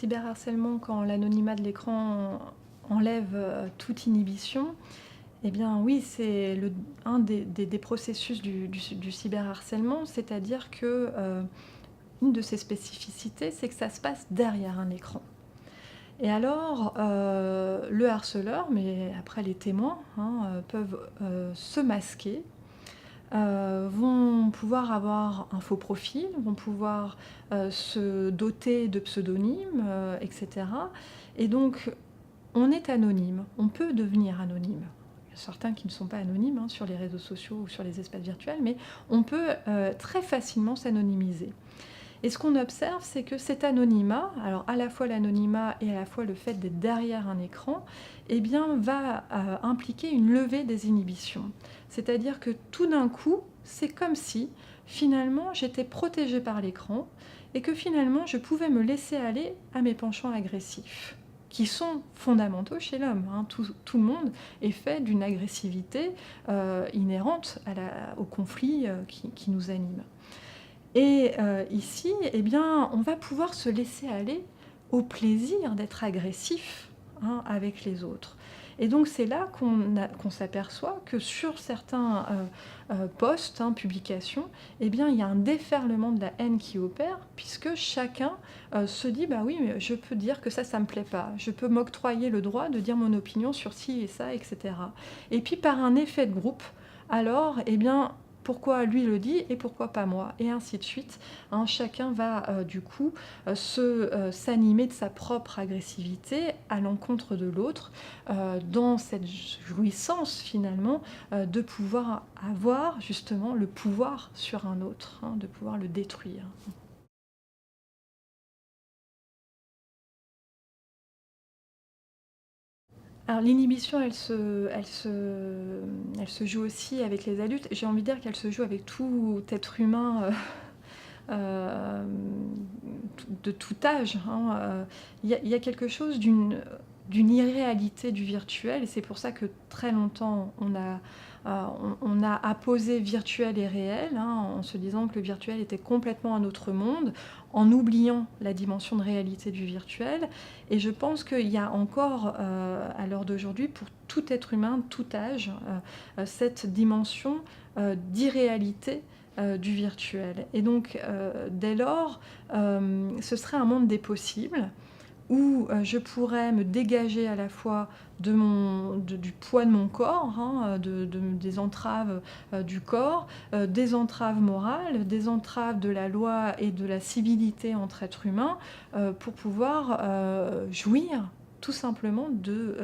cyberharcèlement, quand l'anonymat de l'écran enlève, toute inhibition, eh bien oui, c'est un des processus du cyberharcèlement, c'est-à-dire que, une de ses spécificités, c'est que ça se passe derrière un écran. Et alors, le harceleur, mais après les témoins, hein, peuvent, se masquer, vont pouvoir avoir un faux profil, vont pouvoir, se doter de pseudonymes, et cetera. Et donc on est anonyme, on peut devenir anonyme. Il y a certains qui ne sont pas anonymes, hein, sur les réseaux sociaux ou sur les espaces virtuels, mais on peut, très facilement s'anonymiser. Et ce qu'on observe, c'est que cet anonymat, alors à la fois l'anonymat et à la fois le fait d'être derrière un écran, eh bien, va impliquer une levée des inhibitions. C'est-à-dire que tout d'un coup, c'est comme si finalement j'étais protégée par l'écran et que finalement je pouvais me laisser aller à mes penchants agressifs, qui sont fondamentaux chez l'homme, hein. Tout le monde est fait d'une agressivité inhérente au conflit qui nous anime. Et ici, eh bien, on va pouvoir se laisser aller au plaisir d'être agressif, hein, avec les autres. Et donc c'est là qu'on s'aperçoit que sur certains posts, hein, publications, eh bien, il y a un déferlement de la haine qui opère, puisque chacun se dit, bah oui, mais je peux dire que ça me plaît pas, je peux m'octroyer le droit de dire mon opinion sur ci et ça, etc. Et puis par un effet de groupe, alors, eh bien, pourquoi lui le dit et pourquoi pas moi, et ainsi de suite, hein. Chacun va du coup s'animer de sa propre agressivité à l'encontre de l'autre, dans cette jouissance finalement de pouvoir avoir justement le pouvoir sur un autre, hein, de pouvoir le détruire. Alors l'inhibition, elle se joue aussi avec les adultes. J'ai envie de dire qu'elle se joue avec tout être humain, de tout âge, hein. Il y a quelque chose d'une irréalité du virtuel, et c'est pour ça que très longtemps on a apposé virtuel et réel, hein, en se disant que le virtuel était complètement un autre monde, en oubliant la dimension de réalité du virtuel. Et je pense qu'il y a encore, à l'heure d'aujourd'hui, pour tout être humain, tout âge, cette dimension d'irréalité du virtuel. Et donc, dès lors, ce serait un monde des possibles où je pourrais me dégager à la fois du poids de mon corps, hein, des entraves du corps, des entraves morales, des entraves de la loi et de la civilité entre êtres humains, pour pouvoir jouir tout simplement de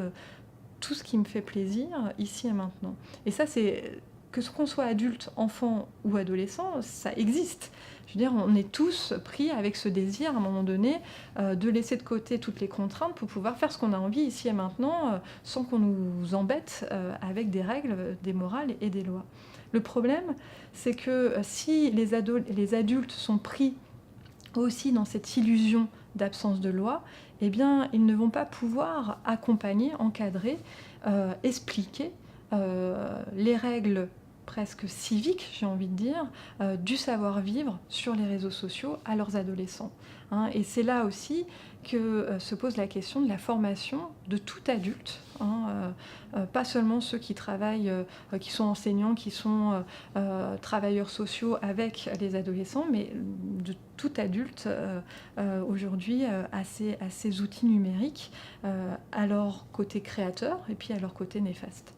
tout ce qui me fait plaisir ici et maintenant. Et ça, c'est que ce qu'on soit adulte, enfant ou adolescent, ça existe. Je veux dire, on est tous pris avec ce désir, à un moment donné, de laisser de côté toutes les contraintes pour pouvoir faire ce qu'on a envie ici et maintenant, sans qu'on nous embête avec des règles, des morales et des lois. Le problème, c'est que si les adultes sont pris aussi dans cette illusion d'absence de loi, eh bien, ils ne vont pas pouvoir accompagner, encadrer, expliquer les règles presque civiques, j'ai envie de dire, du savoir-vivre sur les réseaux sociaux à leurs adolescents, hein. Et c'est là aussi que se pose la question de la formation de tout adulte, hein, pas seulement ceux qui travaillent, qui sont enseignants, qui sont travailleurs sociaux avec les adolescents, mais de tout adulte aujourd'hui à ces outils numériques, à leur côté créateur et puis à leur côté néfaste.